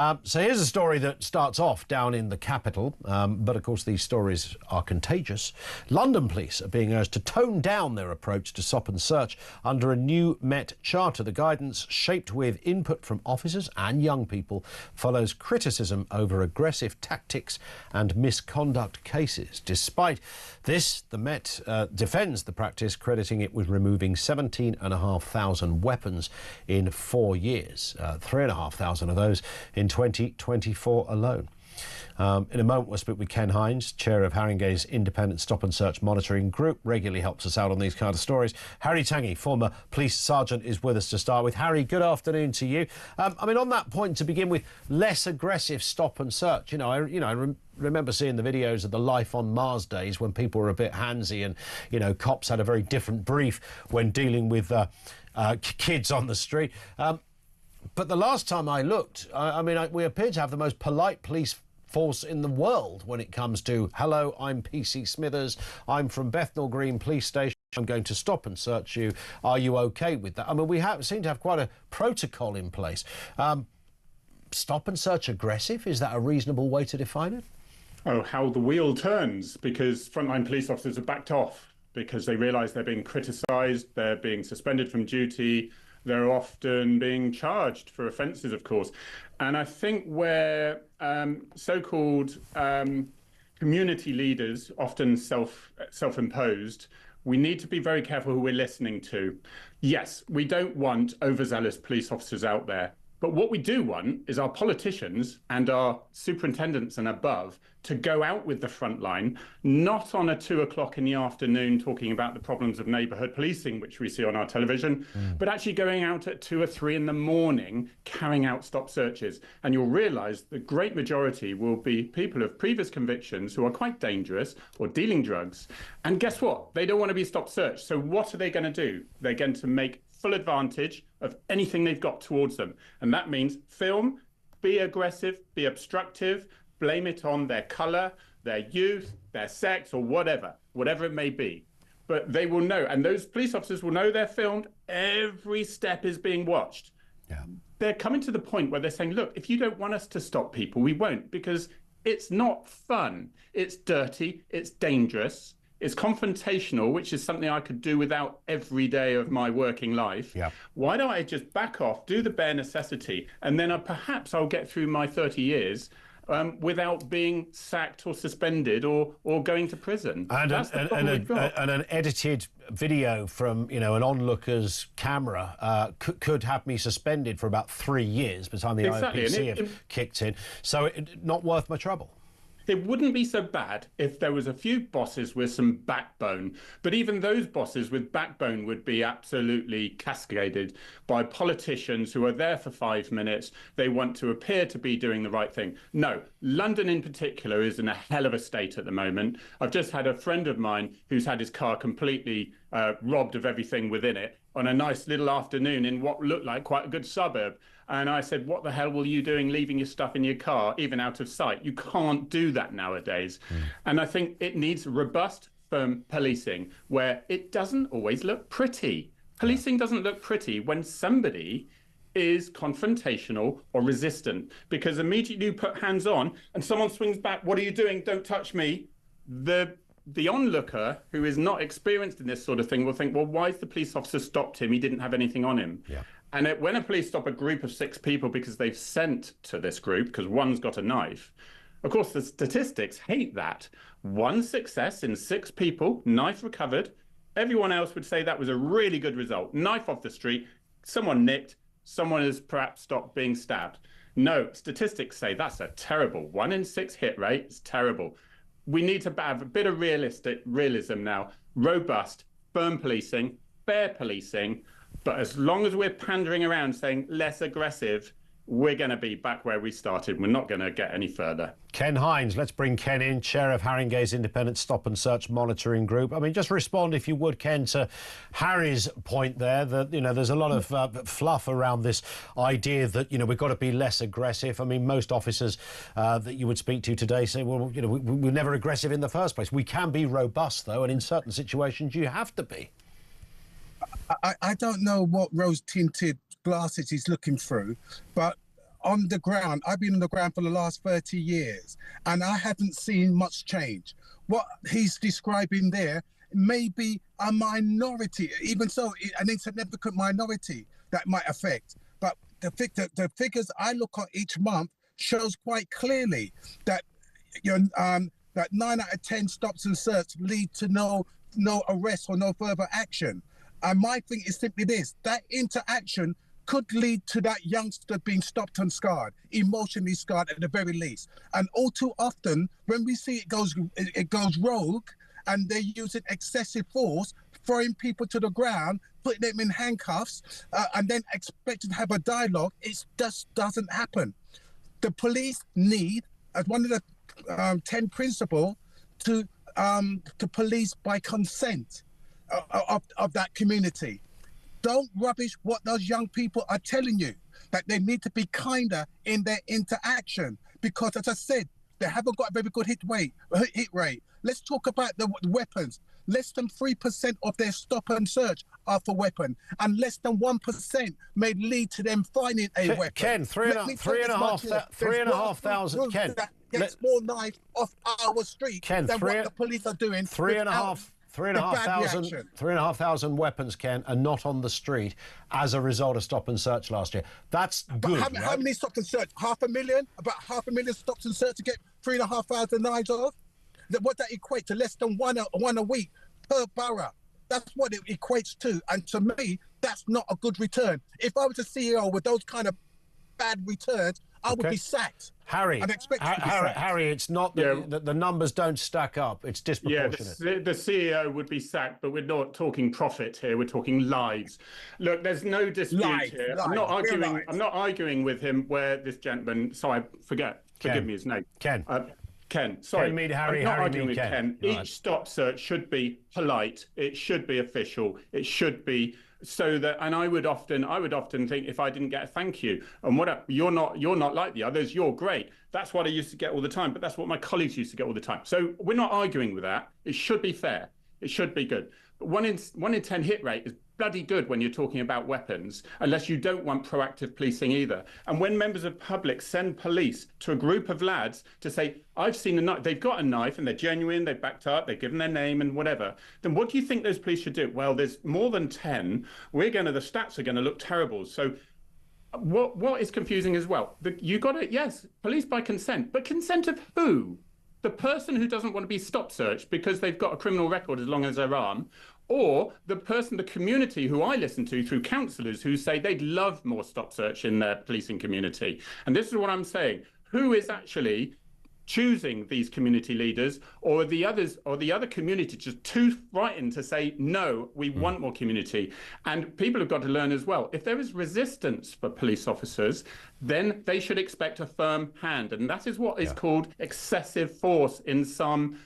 So here's a story that starts off down in the capital, but of course these stories are contagious. London police are being urged to tone down their approach to stop and search under a new Met Charter. The guidance, shaped with input from officers and young people, follows criticism over aggressive tactics and misconduct cases. Despite this, the Met defends the practice, crediting it with removing 17,500 weapons in 4 years, 3,500 of those in 2024 alone. In a moment, we'll speak with Ken Hinds, chair of Harry Tangye's independent stop and search monitoring group, regularly helps us out on these kind of stories. Harry Tangye, former police sergeant, is with us to start with. Harry, good afternoon to you. I mean, on that point, to begin with, less aggressive stop and search. I remember seeing the videos of the Life on Mars days when people were a bit handsy and, cops had a very different brief when dealing with kids on the street. But the last time I looked, we appear to have the most polite police force in the world when it comes to, hello, I'm PC Smithers, I'm from Bethnal Green Police Station, I'm going to stop and search you. Are you OK with that? I mean, we seem to have quite a protocol in place. Stop and search aggressive? Is that a reasonable way to define it? Oh, how the wheel turns, because frontline police officers are backed off because they realise they're being criticised, they're being suspended from duty, they're often being charged for offences, of course. And I think where so-called community leaders, often self-imposed, we need to be very careful who we're listening to. Yes, we don't want overzealous police officers out there. But what we do want is our politicians and our superintendents and above to go out with the front line, not on a 2 o'clock in the afternoon talking about the problems of neighbourhood policing, which we see on our television, but actually going out at 2 or 3 in the morning, carrying out stop searches. And you'll realise the great majority will be people of previous convictions who are quite dangerous or dealing drugs. And guess what? They don't want to be stop searched. So what are they going to do? They're going to make full advantage of anything they've got towards them. And that means film, be aggressive, be obstructive, blame it on their colour, their youth, their sex, or whatever it may be. But they will know, and those police officers will know they're filmed. Every step is being watched. Yeah. They're coming to the point where they're saying, look, if you don't want us to stop people, we won't, because it's not fun. It's dirty, it's dangerous. It's confrontational, which is something I could do without every day of my working life. Yeah. Why don't I just back off, do the bare necessity, and then perhaps I'll get through my 30 years without being sacked or suspended or going to prison. And an edited video from an onlooker's camera could have me suspended for about 3 years by the time the IPC have kicked in. So not worth my trouble. It wouldn't be so bad if there was a few bosses with some backbone, but even those bosses with backbone would be absolutely cascaded by politicians who are there for 5 minutes. They want to appear to be doing the right thing. No, London in particular is in a hell of a state at the moment. I've just had a friend of mine who's had his car completely robbed of everything within it on a nice little afternoon in what looked like quite a good suburb. And I said, what the hell were you doing leaving your stuff in your car, even out of sight? You can't do that nowadays. And I think it needs robust, firm policing where it doesn't always look pretty. Policing doesn't look pretty when somebody is confrontational or resistant, because immediately you put hands on and someone swings back, what are you doing? Don't touch me. The onlooker, who is not experienced in this sort of thing, will think, well, why's the police officer stopped him? He didn't have anything on him. Yeah. And when a police stop a group of 6 people because they've sent to this group because one's got a knife, of course, the statistics hate that. 1 success in 6 people, knife recovered. Everyone else would say that was a really good result. Knife off the street, someone nicked, someone has perhaps stopped being stabbed. No, statistics say that's a terrible 1 in 6 hit rate. It's terrible. We need to have a bit of realism now, robust, firm policing, fair policing. But as long as we're pandering around saying less aggressive, we're going to be back where we started. We're not going to get any further. Ken Hinds, let's bring Ken in, chair of Harry Tangye's independent stop and search monitoring group. I mean, just respond, if you would, Ken, to Harry's point there that, there's a lot of fluff around this idea that, we've got to be less aggressive. I mean, most officers that you would speak to today say, well, we're never aggressive in the first place. We can be robust, though, and in certain situations you have to be. I don't know what rose-tinted glasses he's looking through, but on the ground, I've been on the ground for the last 30 years, and I haven't seen much change. What he's describing there may be a minority, even so, an insignificant minority that might affect. But the figures I look at each month shows quite clearly that that 9 out of 10 stops and search lead to no arrest or no further action. And my thing is simply this: that interaction could lead to that youngster being stopped and scarred, emotionally scarred at the very least. And all too often, when we see it goes rogue, and they're using excessive force, throwing people to the ground, putting them in handcuffs, and then expecting to have a dialogue, it just doesn't happen. The police need, as one of the 10 principles, to police by consent of that community. Don't rubbish what those young people are telling you, that they need to be kinder in their interaction, because, as I said, they haven't got a very good hit rate. Let's talk about the weapons. Less than 3% of their stop and search are for weapon, and less than 1% may lead to them finding a weapon. Ken, three and a half thousand. Ken, that gets more knives off our street than what the police are doing. 3,500 weapons, Ken, are not on the street as a result of stop and search last year. That's good. How many stop and search? 500,000? About 500,000 stops and search to get 3,500 knives off? What that equates to less than one a week per borough. That's what it equates to. And to me, that's not a good return. If I was a CEO with those kind of bad returns, I would be sacked. Harry, it's not the numbers don't stack up. It's disproportionate. Yeah, the CEO would be sacked, but we're not talking profit here. We're talking lives. Look, there's no dispute here. I'm not arguing with him where this gentleman. Forgive me his name. Ken. Ken, sorry. Ken meet Harry. I'm not Harry arguing meet with Ken. Each stop search should be polite. It should be official. It should be so that. And I would often think, if I didn't get a thank you, and you're not like the others. You're great. That's what I used to get all the time. But that's what my colleagues used to get all the time. So we're not arguing with that. It should be fair. It should be good. But 1 in 10 hit rate is bloody good when you're talking about weapons, unless you don't want proactive policing either. And when members of the public send police to a group of lads to say, I've seen a knife, they've got a knife and they're genuine, they've backed up, they've given their name and whatever, then what do you think those police should do? Well, there's more than 10. The stats are going to look terrible. So what is confusing as well? Police by consent, but consent of who? The person who doesn't want to be stop searched because they've got a criminal record as long as their arm, or the community who I listen to through councillors who say they'd love more stop search in their policing community. And this is what I'm saying. Who is actually choosing these community leaders, or the other community just too frightened to say, no, we want more community? And people have got to learn as well. If there is resistance for police officers, then they should expect a firm hand. And that is what is called excessive force in some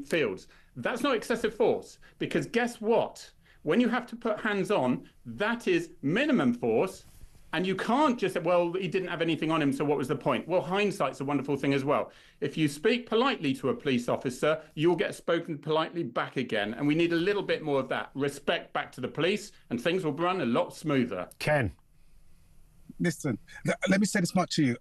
fields. That's not excessive force, because guess what? When you have to put hands on, that is minimum force. And you can't just say, well, he didn't have anything on him, so what was the point? Well, hindsight's a wonderful thing as well. If you speak politely to a police officer, you'll get spoken politely back again. And we need a little bit more of that respect back to the police, and things will run a lot smoother. Ken. Listen, let me say this much to you.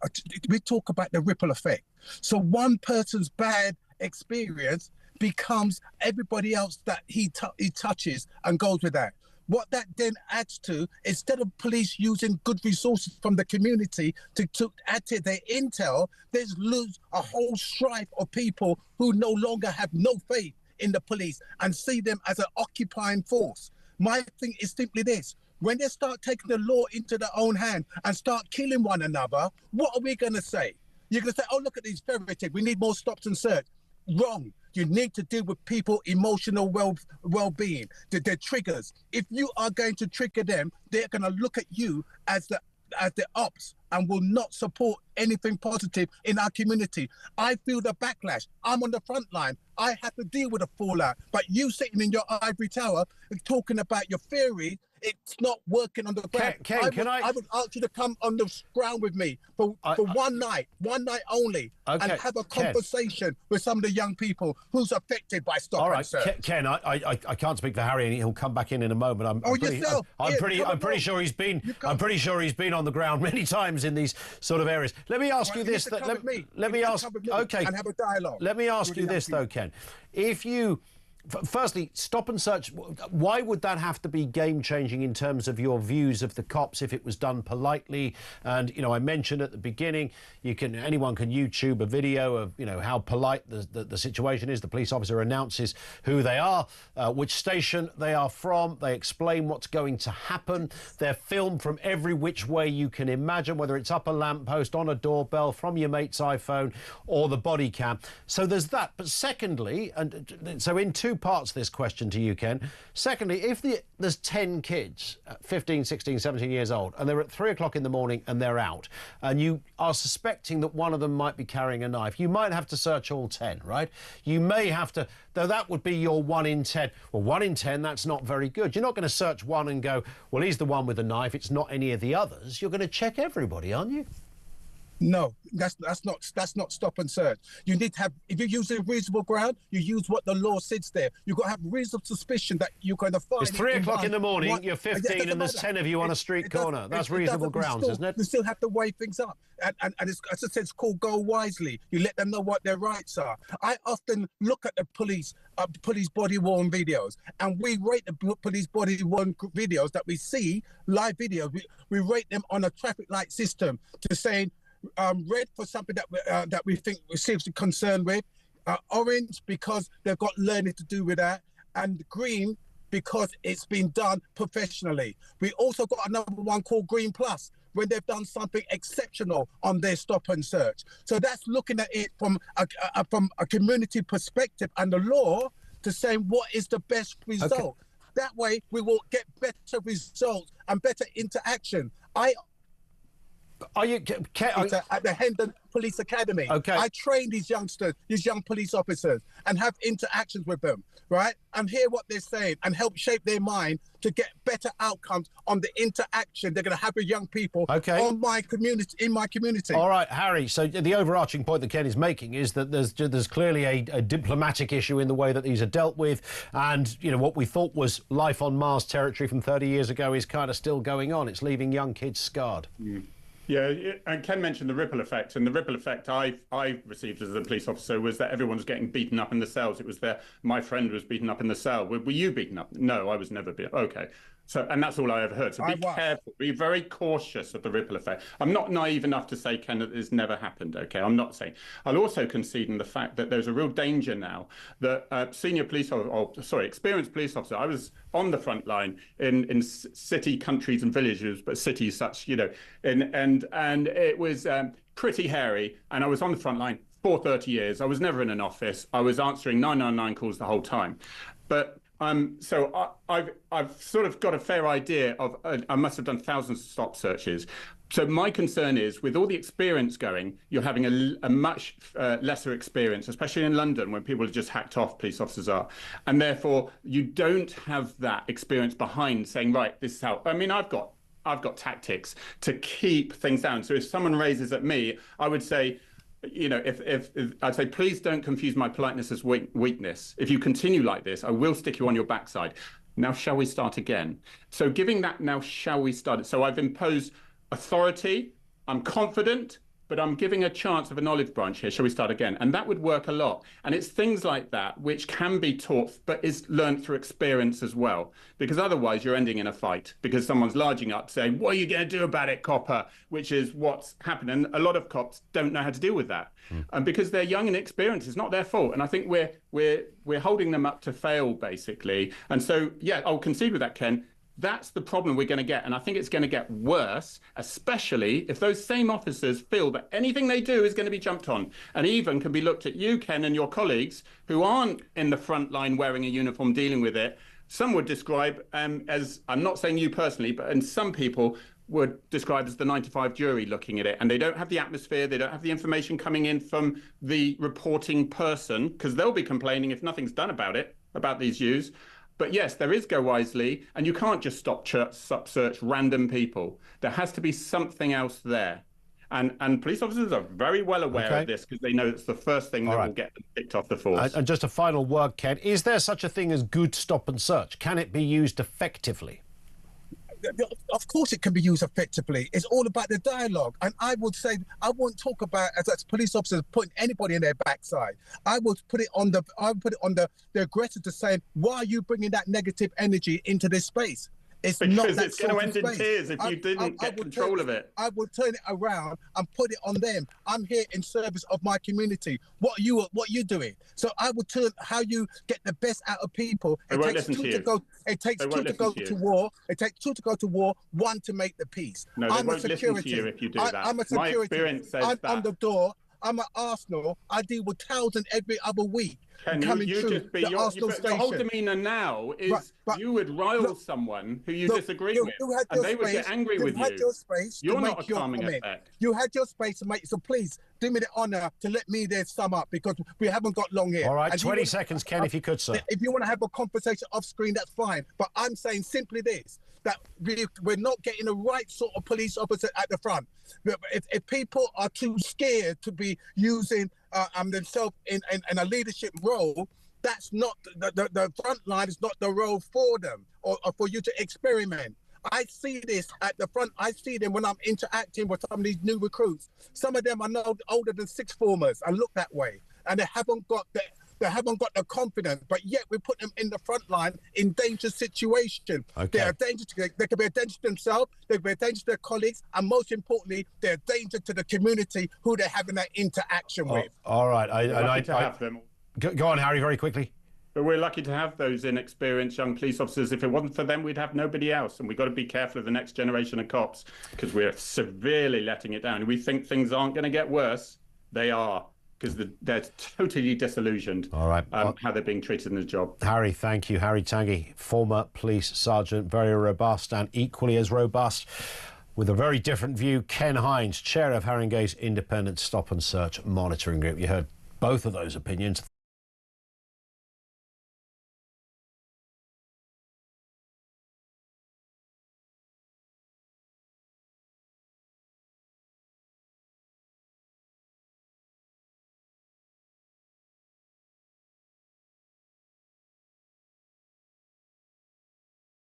We talk about the ripple effect. So one person's bad experience becomes everybody else that he touches and goes with that. What that then adds to, instead of police using good resources from the community to add to their intel, there's lose a whole stripe of people who no longer have no faith in the police and see them as an occupying force. My thing is simply this: when they start taking the law into their own hand and start killing one another, what are we going to say? You're going to say, oh, look at these fairy-tales, we need more stops and search. Wrong. You need to deal with people' emotional well-being, their triggers. If you are going to trigger them, they're going to look at you as the ops and will not support anything positive in our community. I feel the backlash. I'm on the front line. I have to deal with the fallout. But you sitting in your ivory tower and talking about your theory it's not working on the ground. Ken, I would ask you to come on the ground with me for one night only, and have a conversation with some of the young people who's affected by stop and search. Ken, I can't speak for Harry, and he'll come back in a moment. I'm pretty sure he's been on the ground many times in these sort of areas. Let me ask you this. Let me ask. Okay. And have a dialogue. Let me ask you this though, Ken. If you Firstly, stop and search, why would that have to be game-changing in terms of your views of the cops if it was done politely? And, you know, I mentioned at the beginning, anyone can YouTube a video of, you know, how polite the situation is. The police officer announces who they are, which station they are from. They explain what's going to happen. They're filmed from every which way you can imagine, whether it's up a lamppost, on a doorbell, from your mate's iPhone or the body cam. So there's that. But secondly, and so in two parts of this question to you, Ken. Secondly, if there's 10 kids, 15, 16, 17 years old, and they're at 3 o'clock in the morning and they're out, and you are suspecting that one of them might be carrying a knife, you might have to search all 10, right? You may have to, though that would be your 1 in 10. Well, 1 in 10, that's not very good. You're not going to search one and go, well, he's the one with the knife, it's not any of the others. You're going to check everybody, aren't you? No, that's not stop and search. You need to have, if you're using reasonable ground, you use what the law says there. You've got to have reasonable suspicion that you're going to find. It's 3 o'clock in the morning, you're 15 and there's 10 of you on a street corner. That's reasonable grounds, isn't it? You still have to weigh things up. And it's, as I said, it's called go wisely. You let them know what their rights are. I often look at the police body-worn videos, and we rate the police body-worn videos that we see, live videos, we rate them on a traffic light system to saying, red for something that we think we're seriously concerned with, orange because they've got learning to do with that, and green because it's been done professionally. We also got another one called Green Plus when they've done something exceptional on their stop and search. So that's looking at it from a community perspective and the law to saying what is the best result. Okay. That way we will get better results and better interaction. At the Hendon Police Academy. Okay. I train these youngsters, these young police officers, and have interactions with them, right? And hear what they're saying and help shape their mind to get better outcomes on the interaction they're going to have with young people in my community. All right, Harry, so the overarching point that Ken is making is that there's clearly a diplomatic issue in the way that these are dealt with, and, you know, what we thought was life on Mars territory from 30 years ago is kind of still going on. It's leaving young kids scarred. Mm. Yeah, and Ken mentioned the ripple effect, and the ripple effect I received as a police officer was that everyone was getting beaten up in the cells. It was my friend was beaten up in the cell. Were you beaten up? No, I was never beaten. Okay. So, and that's all I ever heard. So be careful, be very cautious of the ripple effect. I'm not naive enough to say, Ken, that this never happened, okay? I'm not saying. I'll also concede in the fact that there's a real danger now that experienced police officer, I was on the front line in city, countries and villages, but cities such, you know, and it was pretty hairy, and I was on the front line for 30 years. I was never in an office. I was answering 999 calls the whole time. But so I've sort of got a fair idea of, I must have done thousands of stop searches. So my concern is, with all the experience going, you're having a much lesser experience, especially in London, when people are just hacked off, police officers are. And therefore, you don't have that experience behind saying, right, this is how, I mean, I've got tactics to keep things down. So if someone raises at me, I would say, you know, if I'd say, please don't confuse my politeness as weakness. If you continue like this, I will stick you on your backside. Now, shall we start again? So giving that, now, shall we start? So I've imposed authority. I'm confident, but I'm giving a chance of an olive branch here. Shall we start again? And that would work a lot. And it's things like that which can be taught, but is learned through experience as well. Because otherwise you're ending in a fight because someone's larging up saying, what are you going to do about it, copper? Which is what's happened. And a lot of cops don't know how to deal with that. And because they're young and inexperienced, it's not their fault. And I think we're holding them up to fail, basically. And so, yeah, I'll concede with that, Ken. That's the problem we're going to get. And I think it's going to get worse, especially if those same officers feel that anything they do is going to be jumped on, and even can be looked at you, Ken, and your colleagues who aren't in the front line wearing a uniform dealing with it. Some would describe as, I'm not saying you personally, but and some people would describe as the 95 jury looking at it, and they don't have the atmosphere, they don't have the information coming in from the reporting person, because they'll be complaining if nothing's done about it, about these views. But yes, there is go wisely, and you can't just stop search random people. There has to be something else there. And police officers are very well aware of this because they know it's the first thing that will get them kicked off the force. And just a final word, Ken, is there such a thing as good stop and search? Can it be used effectively? Of course it can be used effectively. It's all about the dialogue. And I would say, I won't talk about as police officers putting anybody in their backside. I would put it on the aggressor to say, why are you bringing that negative energy into this space? It's because not that it's going to end in tears if you didn't get control of it. I would turn it around and put it on them. I'm here in service of my community. What are you doing? So I would turn how you get the best out of people. It takes two to go. It takes two to go to war. It takes two to go to war. One to make the peace. No, they won't listen to you if you do that. I'm a security. My experience says I'm that. on the door. I'm at Arsenal. I deal with thousands every other week. Ken, you just be your whole demeanour now is you would rile someone who you disagree with, and they would get angry with you. You're not a calming effect. You had your space to make. So please do me the honour to let me there sum up because we haven't got long here. All right, 20 seconds, Ken, if you could, sir. If you want to have a conversation off screen, that's fine. But I'm saying simply this: that we're not getting the right sort of police officer at the front. If people are too scared to be using themselves in a leadership role, that's not the front line is not the role for them or for you to experiment. I see this at the front. I see them when I'm interacting with some of these new recruits. Some of them are no older than sixth formers and look that way, and they haven't got the confidence, but yet we put them in the front line in dangerous situation. Okay. They are dangerous. They can be a danger to themselves, they can be a danger to their colleagues, and most importantly, they're a danger to the community who they're having that interaction with. All right. Have them. Go on, Harry, very quickly. But we're lucky to have those inexperienced young police officers. If it wasn't for them, we'd have nobody else. And we've got to be careful of the next generation of cops because we're severely letting it down. We think things aren't going to get worse. They are. Because they're totally disillusioned. All right. How they're being treated in the job. Harry, thank you. Harry Tangye, former police sergeant, very robust and equally as robust. With a very different view, Ken Hinds, chair of Haringey's Independent Stop and Search Monitoring Group. You heard both of those opinions.